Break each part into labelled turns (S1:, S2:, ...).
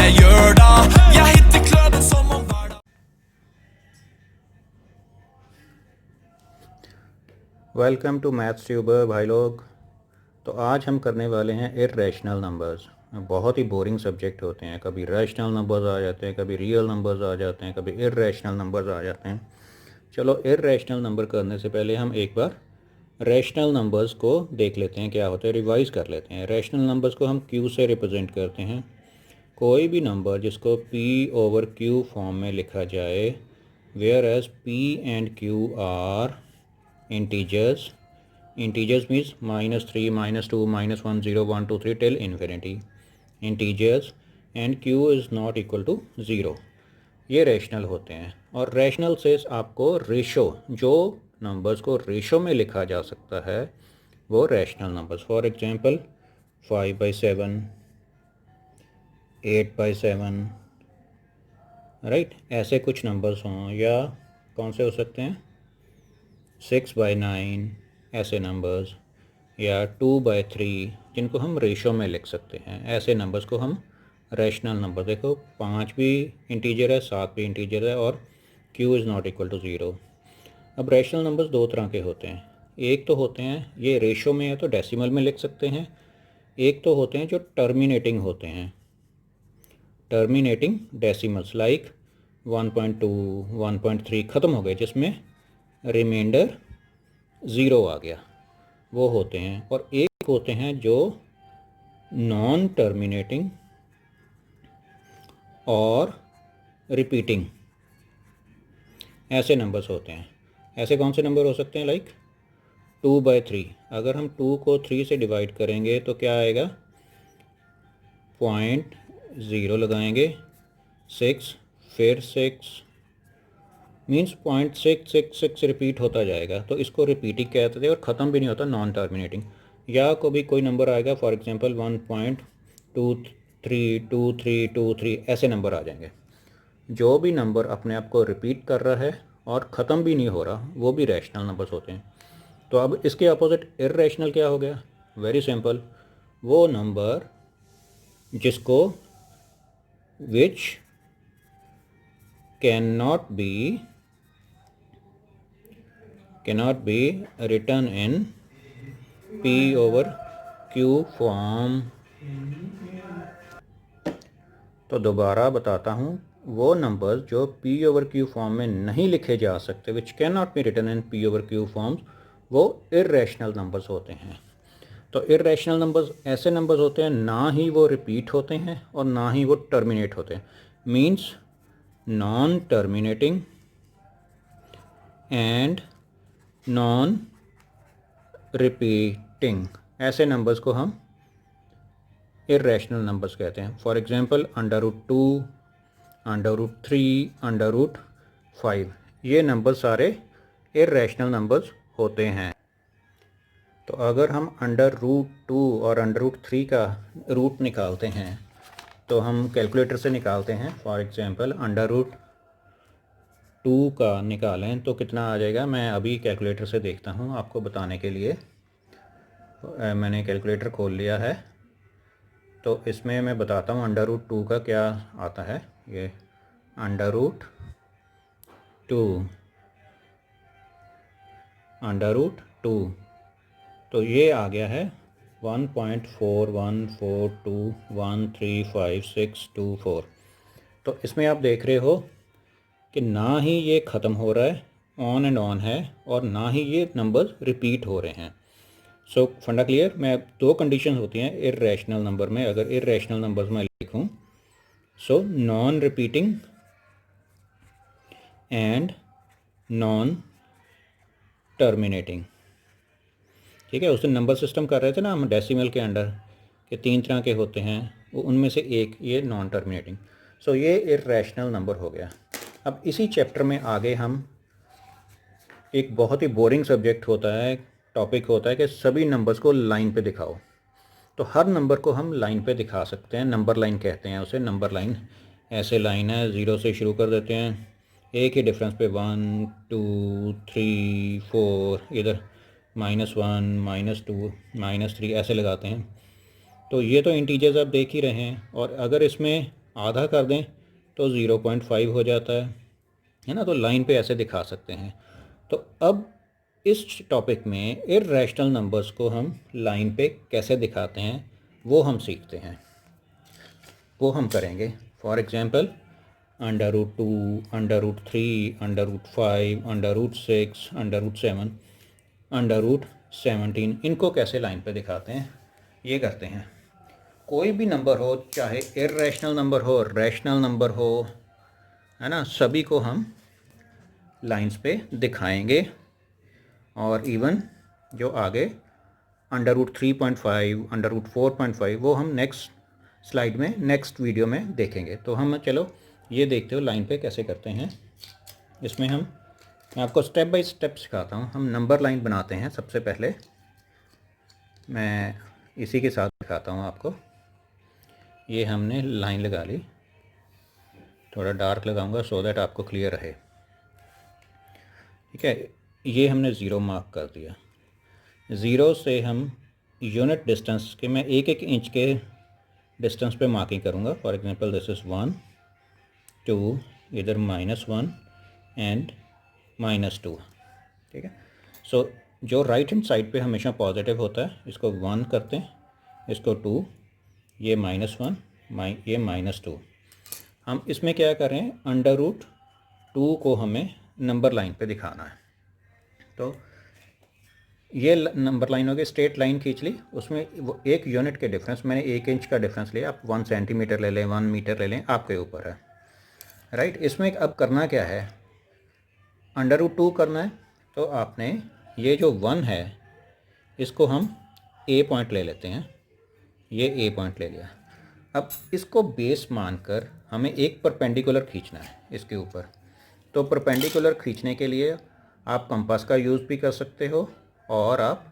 S1: jag gör då. Jag hittar klubben som om vardag.
S2: Welcome to maths tuber भाई लोग। तो आज हम करने वाले हैं इर्रेशनल नंबर्स। बहुत ही बोरिंग सब्जेक्ट होते हैं, कभी रैशनल नंबर्स आ जाते हैं, कभी रियल नंबर्स आ जाते हैं, कभी इर्रेशनल नंबर्स आ जाते हैं। चलो इर्रेशनल नंबर करने से पहले हम एक बार रैशनल नंबर्स को देख लेते हैं क्या होते हैं, रिवाइज कर लेते हैं। रैशनल नंबर्स को हम क्यू से रिप्रेजेंट करते हैं। कोई भी नंबर जिसको p ओवर q फॉर्म में लिखा जाए, whereas p and q are integers. Integers means -3, -2, -1, 0, 1, 2, 3 till infinity integers, and q is not equal to 0। ये रैशनल होते हैं। और रैशनल से आपको रेशो, जो नंबर्स को रेशो में लिखा जा सकता है वो rational numbers. For example 5/7, 8/7, right, ऐसे कुछ नंबर्स हों। या कौन से हो सकते हैं, 6/9 ऐसे नंबर्स, या 2/3, जिनको हम रेशो में लिख सकते हैं। ऐसे नंबर्स को हम रैशनल नंबर। देखो 5 भी इंटीजर है, 7 भी इंटीजर है, और q is not equal to 0। अब रैशनल नंबर्स दो तरह के होते हैं। एक तो होते हैं ये रेशो में है तो डेसिमल में लिख सकते हैं। एक तो होते हैं जो टर्मिनेटिंग होते हैं, टर्मिनेटिंग डेसिमल्स, लाइक 1.2, 1.3 ख़त्म हो गए, जिसमें रिमाइंडर 0 आ गया, वो होते हैं। और एक होते हैं जो नॉन टर्मिनेटिंग और रिपीटिंग, ऐसे नंबर्स होते हैं। ऐसे कौन से नंबर हो सकते हैं, लाइक 2/3। अगर हम 2 को 3 से डिवाइड करेंगे तो क्या आएगा, 0.0 लगाएंगे, 6, फिर 6, मीन्स 0.666 रिपीट होता जाएगा, तो इसको रिपीटिंग कहते थे। और ख़त्म भी नहीं होता, नॉन टर्मिनेटिंग। या कभी कोई नंबर आएगा, फॉर एग्जांपल 1.232323, ऐसे नंबर आ जाएंगे। जो भी नंबर अपने आप को रिपीट कर रहा है और ख़त्म भी नहीं हो रहा, वो भी रैशनल नंबर्स होते हैं। तो अब इसके अपोजिट इर्रेशनल क्या हो गया, वेरी सिंपल, वो नंबर जिसको which can not be written in p over q form. तो दोबारा बताता हूँ, वो नंबर्स जो p ओवर q फॉर्म में नहीं लिखे जा सकते, which can not be written in p over q forms, वो इर्रेशनल नंबर्स होते हैं। तो इर्रेशनल नंबर्स ऐसे नंबर्स होते हैं, ना ही वो रिपीट होते हैं और ना ही वो टर्मिनेट होते हैं। Means non terminating and non repeating, ऐसे नंबर्स को हम इर्रेशनल नंबर्स कहते हैं। फॉर एग्जांपल √2, √3, √5, ये नंबर सारे इर्रेशनल नंबर्स होते हैं। तो अगर हम √2 और √3 का रूट निकालते हैं तो हम कैलकुलेटर से निकालते हैं। फॉर एग्जांपल √2 का निकालें तो कितना आ जाएगा, मैं अभी कैलकुलेटर से देखता हूँ आपको बताने के लिए। मैंने कैलकुलेटर खोल लिया है, तो इसमें मैं बताता हूँ √2 का क्या आता है। ये √2 तो ये आ गया है 1.4142135624। तो इसमें आप देख रहे हो कि ना ही ये ख़त्म हो रहा है, ऑन एंड ऑन है, और ना ही ये नंबर रिपीट हो रहे हैं। सो फंडा क्लियर। मैं दो कंडीशन होती हैं इर्रेशनल नंबर में। अगर इर्रेशनल नंबर्स में लिखूं, so non repeating and non terminating. ठीक है, उस दिन नंबर सिस्टम कर रहे थे ना हम डेसिमल के अंडर, के 3 तरह के होते हैं, वो उनमें से एक ये नॉन टर्मिनेटिंग। सो ये इर्रेशनल नंबर हो गया। अब इसी चैप्टर में आगे हम, एक बहुत ही बोरिंग सब्जेक्ट होता है, टॉपिक होता है कि सभी नंबर्स को लाइन पे दिखाओ। तो हर नंबर को हम लाइन पे दिखा सकते हैं, नंबर लाइन कहते हैं उसे। नंबर लाइन ऐसे लाइन है, 0 से शुरू कर देते हैं, एक ही डिफरेंस पे 1 2 3 4, इधर -1 -2 -3 ऐसे लगाते हैं। तो ये तो इंटीजर्स आप देख ही रहे हैं। और अगर इसमें आधा कर दें तो 0.5 हो जाता है ना। तो लाइन पे ऐसे दिखा सकते हैं। तो अब इस टॉपिक में इर्रेशनल नंबर्स को हम लाइन पे कैसे दिखाते हैं वो हम सीखते हैं, वो हम करेंगे। फॉर एग्ज़ाम्पल √2, √3, √5, √6, √7, √17, इनको कैसे लाइन पे दिखाते हैं ये करते हैं। कोई भी नंबर हो, चाहे इर्रेशनल नंबर हो, रैशनल नंबर हो, है ना, सभी को हम लाइंस पे दिखाएंगे। और इवन जो आगे √3.5, √4.5 वो हम नेक्स्ट स्लाइड में, नेक्स्ट वीडियो में देखेंगे। तो हम चलो ये देखते हो लाइन पे कैसे करते हैं। इसमें मैं आपको स्टेप बाय स्टेप सिखाता हूँ। हम नंबर लाइन बनाते हैं। सबसे पहले मैं इसी के साथ दिखाता हूँ आपको। ये हमने लाइन लगा ली, थोड़ा डार्क लगाऊंगा सो दैट आपको क्लियर रहे। ठीक है, ये हमने ज़ीरो मार्क कर दिया। ज़ीरो से हम यूनिट डिस्टेंस के, मैं 1-1 इंच के डिस्टेंस पे मार्किंग करूँगा। फॉर एग्जांपल दिस इज़ 1, 2, इधर -1 एंड -2। ठीक है, सो जो राइट हैंड साइड पे हमेशा पॉजिटिव होता है इसको 1 करते हैं, इसको 2, ये -1, ये -2। हम इसमें क्या कर रहे हैं, √2 को हमें नंबर लाइन पे दिखाना है। तो ये नंबर लाइन हो गई, स्ट्रेट लाइन खींच ली, उसमें वो 1 यूनिट के डिफरेंस, मैंने 1 इंच का डिफरेंस लिया। आप 1 सेंटीमीटर ले लें, 1 मीटर ले लें, आपके ऊपर है। राइट, इसमें अब करना क्या है, √2 करना है। तो आपने ये जो 1 है इसको हम A पॉइंट ले लेते हैं, ये A पॉइंट ले लिया। अब इसको बेस मानकर हमें एक परपेंडिकुलर खींचना है इसके ऊपर। तो परपेंडिकुलर खींचने के लिए आप कंपास का यूज़ भी कर सकते हो, और आप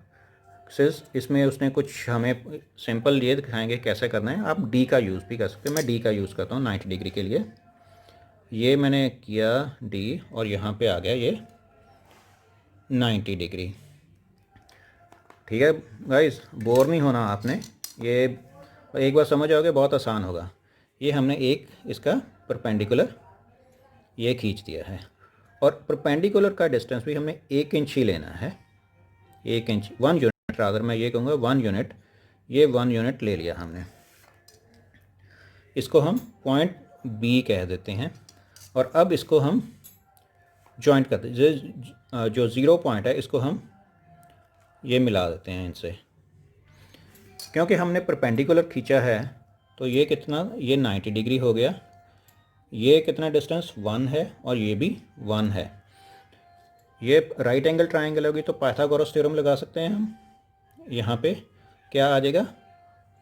S2: इसमें उसने कुछ हमें सिंपल ये दिखाएंगे कैसे करना है। आप D का यूज़ भी कर सकते हो। मैं D का यूज़ करता हूँ 90 डिग्री के लिए। ये मैंने किया D, और यहाँ पे आ गया ये 90 डिग्री। ठीक है गाइस, बोर नहीं होना आपने, ये एक बार समझ आओगे बहुत आसान होगा। ये हमने एक इसका परपेंडिकुलर ये खींच दिया है, और परपेंडिकुलर का डिस्टेंस भी हमने 1 इंच ही लेना है। 1 इंच, 1 यूनिट, अगर मैं ये कहूँगा 1 यूनिट, ये 1 यूनिट ले लिया हमने। इसको हम पॉइंट B कह देते हैं, और अब इसको हम जॉइंट करते हैं। जो 0 पॉइंट है इसको हम ये मिला देते हैं इनसे, क्योंकि हमने परपेंडिकुलर खींचा है। तो ये कितना, ये 90 डिग्री हो गया। ये कितना डिस्टेंस 1 है, और ये भी 1 है। ये राइट एंगल ट्रायंगल होगी तो पाइथागोरस थ्योरम लगा सकते हैं हम। यहाँ पे क्या आ जाएगा,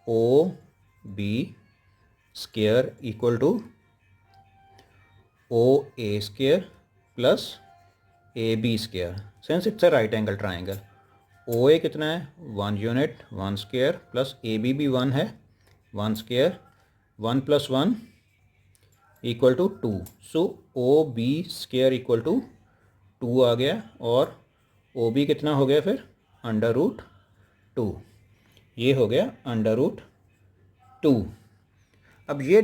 S2: OB square equal to OA square plus AB square, since it's a right angle triangle. OA कितना है, 1 यूनिट, 1 स्क्वायर, प्लस AB भी 1 है, 1 square, 1 + 1 equal to 2। So OB square equal to 2 आ गया, और OB कितना हो गया फिर, √2। ये हो गया √2। अब ये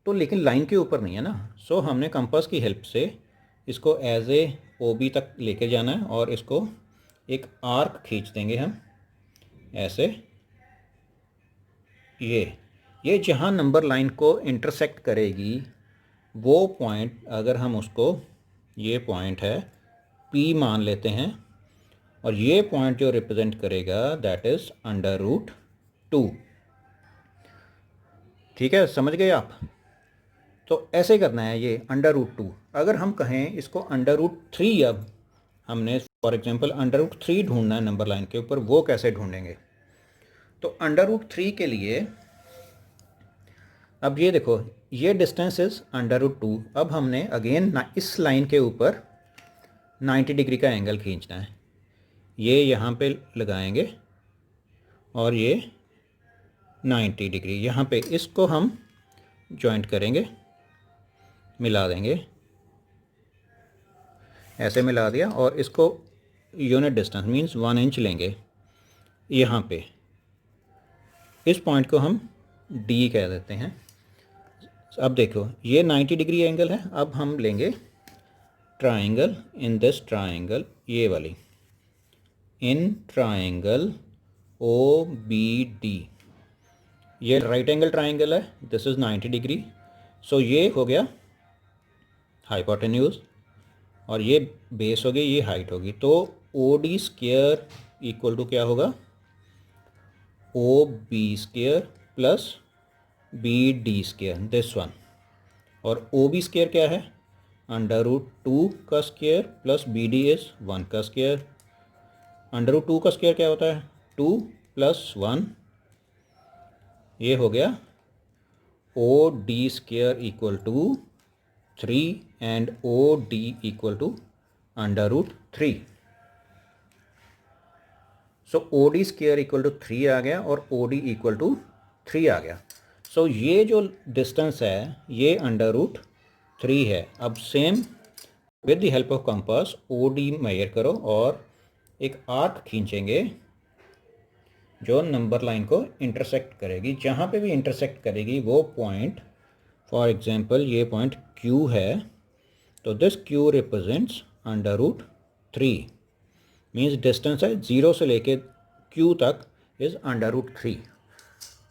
S2: तो लेकिन लाइन के ऊपर नहीं है ना, सो हमने कंपास की हेल्प से इसको एज ए OB तक लेके जाना है, और इसको एक आर्क खींच देंगे हम ऐसे। ये जहाँ नंबर लाइन को इंटरसेक्ट करेगी वो पॉइंट, अगर हम उसको, ये पॉइंट है P मान लेते हैं, और ये पॉइंट जो रिप्रेजेंट करेगा दैट इज़ √2। ठीक है, समझ गए आप। तो ऐसे करना है ये √2। अगर हम कहें इसको √3, अब हमने फॉर एग्जांपल √3 ढूंढना है नंबर लाइन के ऊपर, वो कैसे ढूंढेंगे। तो √3 के लिए अब ये देखो, ये डिस्टेंस इज़ √2। अब हमने अगेन इस लाइन के ऊपर 90 डिग्री का एंगल खींचना है। ये यहाँ पे लगाएंगे, और ये 90 डिग्री यहाँ पे, इसको हम जॉइंट करेंगे, मिला देंगे, ऐसे मिला दिया। और इसको यूनिट डिस्टेंस मींस 1 इंच लेंगे यहाँ पे। इस पॉइंट को हम D कह देते हैं। अब देखो ये 90 डिग्री एंगल है। अब हम लेंगे ट्राइंगल, इन दिस ट्राइंगल, ये वाली, in triangle O B D, ये राइट एंगल ट्राइंगल है, दिस इज़ 90 डिग्री। सो ये हो गया हाइपोटेन्यूज और ये बेस हो गई, ये हाइट होगी। तो O D square equal to क्या होगा, O B square plus B D square, this one. और ओ बी स्क्वेयर क्या है, √2 का square plus B D is 1 का स्क्वेयर। √2 का स्क्वेयर क्या होता है, 2 + 1, ये हो गया O D square equal to 3 and O D equal to √3। So O D square equal to 3 आ गया और ओ डी इक्वल टू 3 आ गया। सो ये जो डिस्टेंस है ये √3 है। अब same with the help of compass O D measure करो और एक आर्क खींचेंगे जो नंबर लाइन को इंटरसेक्ट करेगी। जहाँ पे भी इंटरसेक्ट करेगी वो पॉइंट, फॉर एग्जांपल ये पॉइंट Q है, तो this Q represents √3, means distance है 0 से लेके Q तक इज़ √3।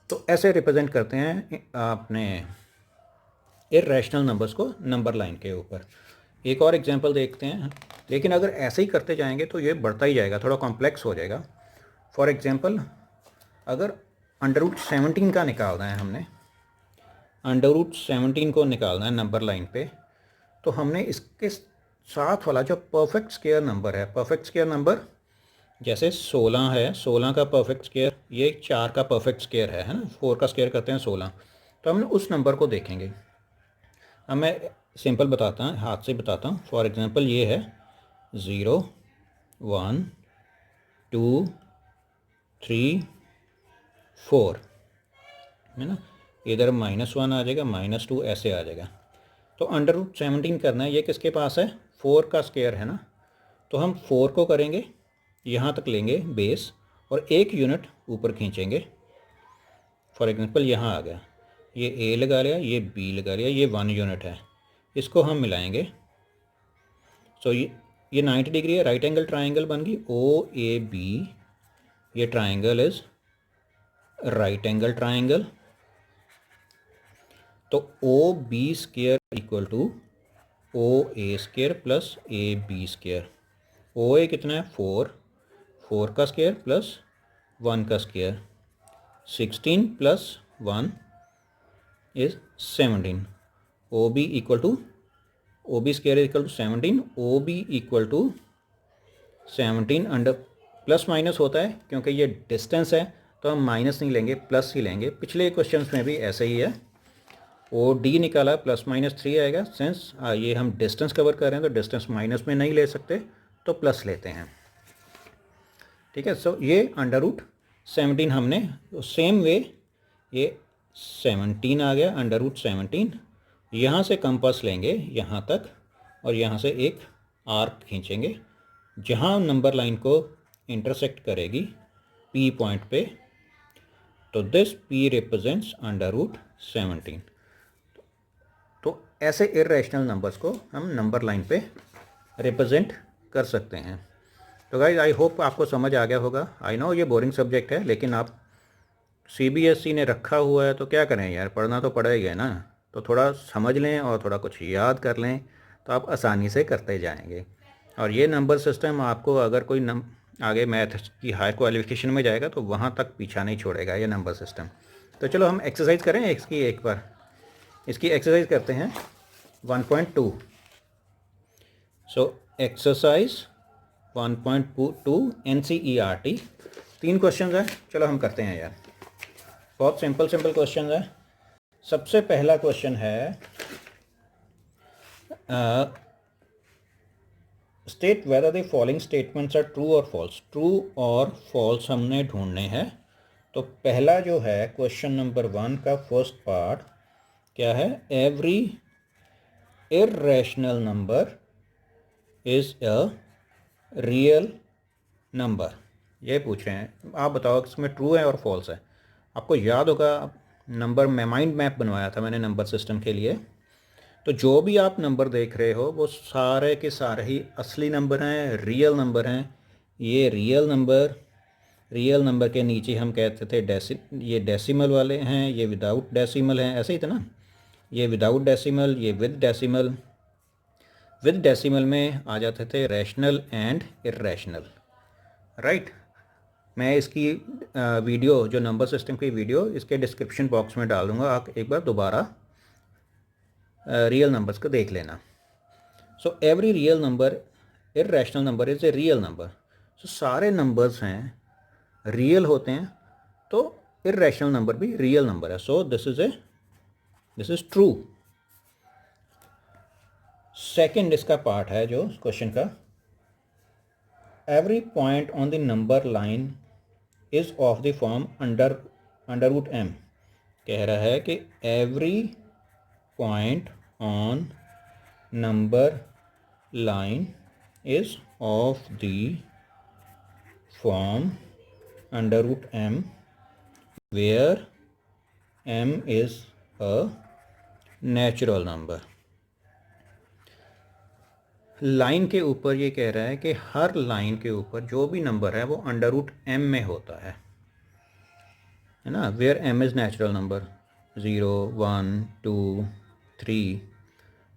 S2: तो ऐसे रिप्रेजेंट करते हैं अपने इर्रेशनल नंबर्स को नंबर लाइन के ऊपर। एक और एग्जांपल देखते हैं, लेकिन अगर ऐसे ही करते जाएंगे तो ये बढ़ता ही जाएगा, थोड़ा कॉम्प्लेक्स हो जाएगा। फॉर एग्जांपल अगर √17 का निकालना है, हमने √17 को निकालना है नंबर लाइन पे, तो हमने इसके साथ वाला जो परफेक्ट स्क्वायर नंबर है, परफेक्ट स्क्वायर नंबर जैसे 16 है, 16 का परफेक्ट स्क्वायर, ये 4 का परफेक्ट स्क्वायर है ना, 4 का स्क्वायर करते हैं 16, तो हमने उस नंबर को देखेंगे। अब मैं सिंपल बताता हूँ, हाथ से बताता हूँ। फॉर एग्जांपल ये है 0 1 2 3 4 है ना, इधर -1 आ जाएगा, -2 ऐसे आ जाएगा। तो √17 करना है, ये किसके पास है, 4 का स्क्वायर है ना, तो हम 4 को करेंगे, यहाँ तक लेंगे बेस और एक यूनिट ऊपर खींचेंगे। फॉर एग्जांपल यहाँ आ गया, ये A लगा लिया, ये B लगा लिया, ये 1 यूनिट है, इसको हम मिलाएंगे। सो ये 90 डिग्री है, राइट एंगल ट्राइंगल बन गई OAB, ये triangle is right angle triangle. तो O B square equal to O A square plus A B square. O A कितना है 4, 4 का स्क्वेयर प्लस 1 का square, 16 + 1 is 17। O B equal to, O B square equal to 17, O B equal to 17 under plus minus होता है क्योंकि ये distance है, तो हम माइनस नहीं लेंगे, प्लस ही लेंगे। पिछले क्वेश्चंस में भी ऐसे ही है, ओ डी निकाला +-3 आएगा। सिंस ये हम डिस्टेंस कवर कर रहे हैं तो डिस्टेंस माइनस में नहीं ले सकते, तो प्लस लेते हैं, ठीक है। सो ये √17 हमने, सेम वे ये 17 आ गया, √17। यहाँ से कंपास लेंगे यहाँ तक और यहाँ से एक आर्क खींचेंगे जहाँ नंबर लाइन को इंटरसेक्ट करेगी P पॉइंट पे, तो दिस P रिप्रेजेंट्स √17। तो ऐसे इर्रेशनल नंबर्स को हम नंबर लाइन पे रिप्रेजेंट कर सकते हैं। तो गाइज आई होप आपको समझ आ गया होगा। आई नो ये बोरिंग सब्जेक्ट है, लेकिन आप CBSE ने रखा हुआ है तो क्या करें यार, पढ़ना तो पड़ेगा ना, तो थोड़ा समझ लें और थोड़ा कुछ याद कर लें तो आप आसानी से करते जाएंगे। और ये नंबर सिस्टम आपको अगर कोई आगे मैथ की हाई क्वालिफिकेशन में जाएगा तो वहाँ तक पीछा नहीं छोड़ेगा ये नंबर सिस्टम। तो चलो हम एक्सरसाइज करें इसकी, एक बार इसकी एक्सरसाइज करते हैं 1.2। सो एक्सरसाइज 1.2 NCERT, 3 क्वेश्चन हैं, चलो हम करते हैं यार। बहुत सिंपल क्वेश्चन है। सबसे पहला क्वेश्चन है state whether the following statements are true और फॉल्स। ट्रू और फॉल्स हमने ढूंढने हैं। तो पहला जो है क्वेश्चन नंबर 1 का फर्स्ट पार्ट क्या है, every irrational number is a real number, ये पूछ रहे हैं। आप बताओ इसमें ट्रू है और फॉल्स है। आपको याद होगा नंबर में माइंड मैप बनवाया था मैंने नंबर सिस्टम के लिए। तो जो भी आप नंबर देख रहे हो वो सारे के सारे ही असली नंबर हैं, रियल नंबर हैं। ये रियल नंबर के नीचे हम कहते थे ये डेसिमल वाले हैं, ये विदाउट डेसिमल हैं, ऐसे ही था ना। ये विदाउट डेसिमल, ये विद डेसिमल। विद डेसिमल में आ जाते थे रैशनल एंड इर्रेशनल, राइट। मैं इसकी वीडियो, जो नंबर सिस्टम की वीडियो, इसके डिस्क्रिप्शन बॉक्स में डाल दूँगा, आप एक बार दोबारा रियल नंबर्स को देख लेना। So every real number irrational number is a real number. So सारे नंबर्स हैं रियल होते हैं, तो इर्रेशनल नंबर भी रियल नंबर है। So this is true. Second इसका पार्ट है जो क्वेश्चन का, every point on the number line is of the form under root M. कह रहा है कि every point on number line is of the form under root M where M is a natural number. Line के ऊपर ये कह रहा है कि हर लाइन के ऊपर जो भी नंबर है वो अंडर रूट एम में होता है ना। Where M is natural number, 0, 1, 2, 3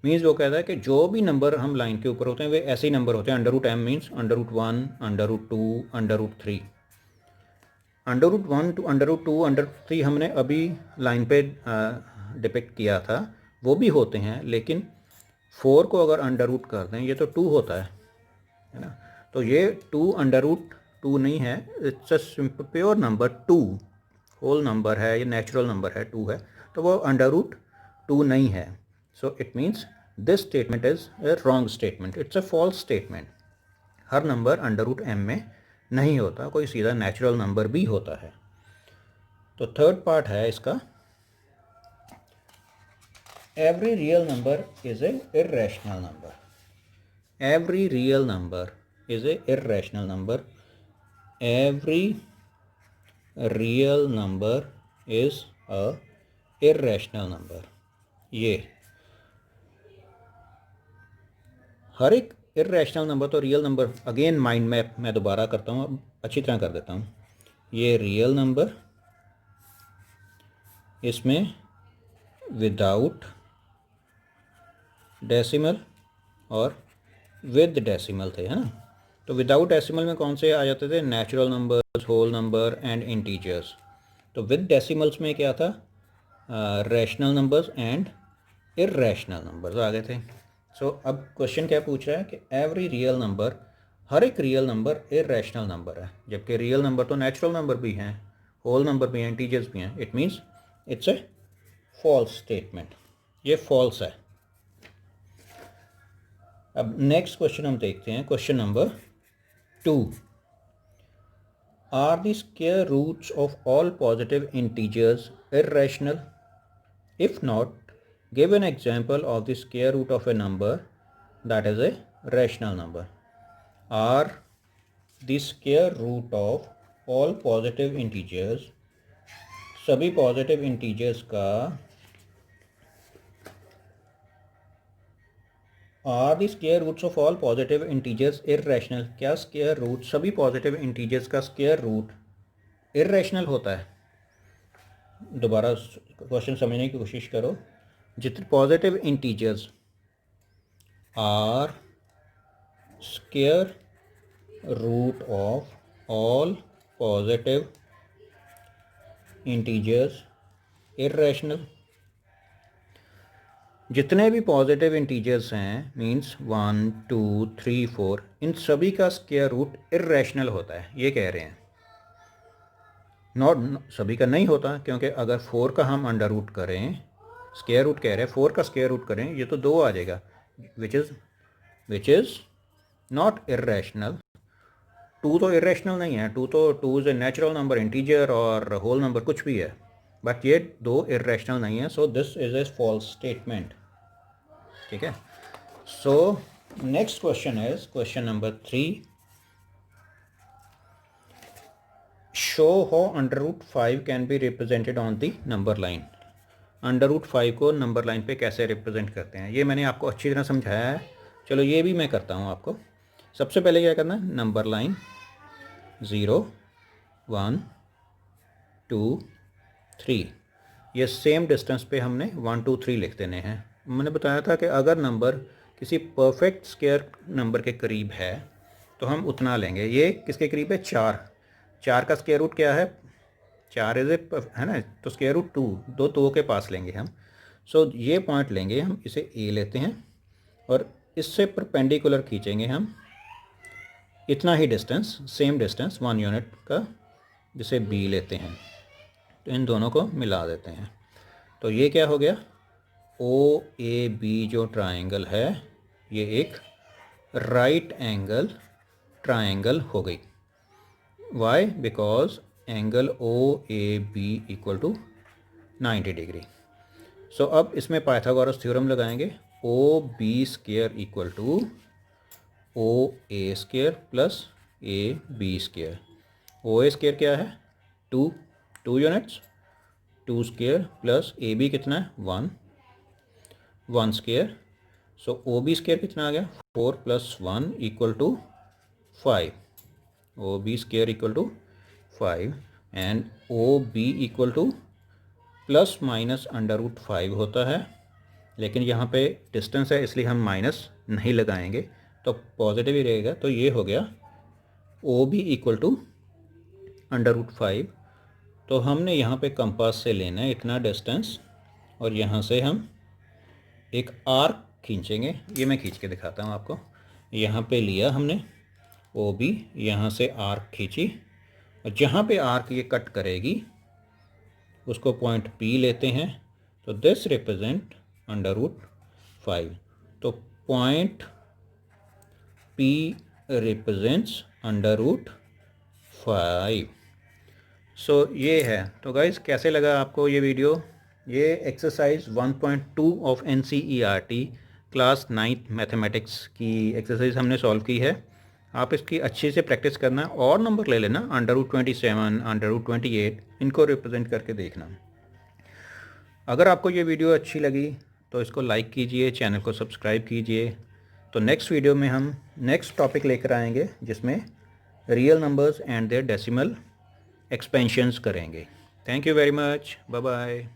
S2: means वो कहता है कि जो भी नंबर हम लाइन के ऊपर होते हैं वे ऐसे ही नंबर होते हैं। Under root M means under root 1, under root 2, under root 3। Under root 1 to under root 2, under root 3 हमने अभी लाइन पे डिपिक्ट किया था, वो भी होते हैं, लेकिन 4 को अगर अंडर रूट कर दें ये तो 2 होता है ना। तो ये 2 अंडर रूट 2 नहीं है, it's a simple pure number 2, whole number है, ये नेचुरल नंबर है, 2 है, तो वो अंडर रूट 2 नहीं है। So it means this statement is a wrong statement, it's a false statement. हर नंबर अंडर रूट एम में नहीं होता, कोई सीधा नेचुरल नंबर भी होता है। तो थर्ड पार्ट है इसका, every real number is a irrational number. Every real number is a irrational number. Every real number is a irrational number. ये हर एक इर्रेशनल नंबर तो real number, again mind map मैं दोबारा करता हूँ, अब अच्छी तरह कर देता हूँ। ये रियल नंबर, इसमें विदाउट डेसिमल और विद डेसिमल थे, है ना। तो विदाउट डेसिमल में कौन से आ जाते थे, natural numbers, whole number and integers. तो विद डेसिमल्स में क्या था, rational numbers and irrational numbers आ गए थे। सो अब क्वेश्चन क्या पूछ रहा है कि एवरी रियल नंबर, हर एक रियल नंबर इर्रेशनल नंबर है, जबकि रियल नंबर तो नेचुरल नंबर भी हैं, होल नंबर भी हैं, इंटीजर्स भी हैं। It means it's a false statement, ये फॉल्स है। अब नेक्स्ट क्वेश्चन हम देखते हैं, question number 2। Are the square roots of all positive integers irrational? If not, give an example of the square root of a number that is a rational number. Are the square root of all positive integers, सभी positive integers का, are the square roots of all positive integers irrational? क्या square root, सभी positive integers का square root irrational होता है? दोबारा question समझने की कोशिश करो। जितने positive integers are square root of all positive integers irrational, जितने भी पॉजिटिव इंटीजर्स हैं मींस 1, 2, 3, 4, इन सभी का स्क्वायर रूट इर्रेशनल होता है, ये कह रहे हैं। नॉट सभी का नहीं होता, क्योंकि अगर 4 का हम अंडर रूट करें, स्क्वायर रूट कह रहे हैं, 4 का स्क्वायर रूट करें, ये तो 2 आ जाएगा, विच इज़ नॉट इर्रेशनल। 2 तो इर्रेशनल नहीं है, 2 is a natural number, integer और होल नंबर कुछ भी है, बट ये 2 इर्रेशनल नहीं है। So this is a false statement, ठीक है। So next question is question number 3। Show how √5 can be represented on the number line. √5 को नंबर लाइन पे कैसे रिप्रेजेंट करते हैं ये मैंने आपको अच्छी तरह समझाया है। चलो ये भी मैं करता हूँ आपको। सबसे पहले क्या करना है, नंबर लाइन 0 1 2 3, ये सेम डिस्टेंस पे हमने 1 2 3 लिख देने हैं। मैंने बताया था कि अगर नंबर किसी परफेक्ट स्क्वायर नंबर के करीब है तो हम उतना लेंगे। ये किसके करीब है, 4 का स्क्वायर रूट क्या है, 4 इज ए है ना, तो स्क्वायर रूट 2 दो के पास लेंगे हम। सो ये पॉइंट लेंगे हम, इसे ए लेते हैं और इससे परपेंडिकुलर खींचेंगे हम इतना ही डिस्टेंस, सेम डिस्टेंस 1 यूनिट का, जिसे बी लेते हैं। तो इन दोनों को मिला देते हैं। तो ये क्या हो गया, ओ ए बी जो ट्रायंगल है ये एक राइट एंगल ट्रायंगल हो गई। Why, because angle O A B equal to 90 degree. So अब इसमें पाइथागोरस थ्योरम लगाएंगे। O B square equal to O A square plus A B square. O A square क्या है, 2 units, 2 square plus A B कितना है, 1 square. So O B square कितना आ गया, 4 + 1 equal to 5। O B square equal to 5 and O B equal to ±√5 होता है, लेकिन यहाँ पे डिस्टेंस है इसलिए हम माइनस नहीं लगाएंगे, तो पॉजिटिव ही रहेगा। तो ये हो गया ओ बी इक्वल टू √5। तो हमने यहाँ पे कंपास से लेना है इतना डिस्टेंस और यहाँ से हम एक आर्क खींचेंगे। ये मैं खींच के दिखाता हूँ आपको। यहाँ पे लिया हमने ओ बी, यहाँ से आर्क खींची और जहाँ पे आर्क ये कट करेगी उसको पॉइंट पी लेते हैं। तो दिस रिप्रेजेंट √5। तो पॉइंट पी रिप्रेजेंट्स √5। सो ये है। तो गाइज़ कैसे लगा आपको ये वीडियो। ये exercise 1.2 of NCERT class 9th mathematics की एक्सरसाइज हमने सॉल्व की है। आप इसकी अच्छे से प्रैक्टिस करना और नंबर ले लेना, √27, √28, इनको रिप्रेजेंट करके देखना। अगर आपको ये वीडियो अच्छी लगी तो इसको लाइक कीजिए, चैनल को सब्सक्राइब कीजिए। तो नेक्स्ट वीडियो में हम नेक्स्ट टॉपिक लेकर आएंगे जिसमें real numbers and their decimal expansions करेंगे। Thank you very much, bye bye.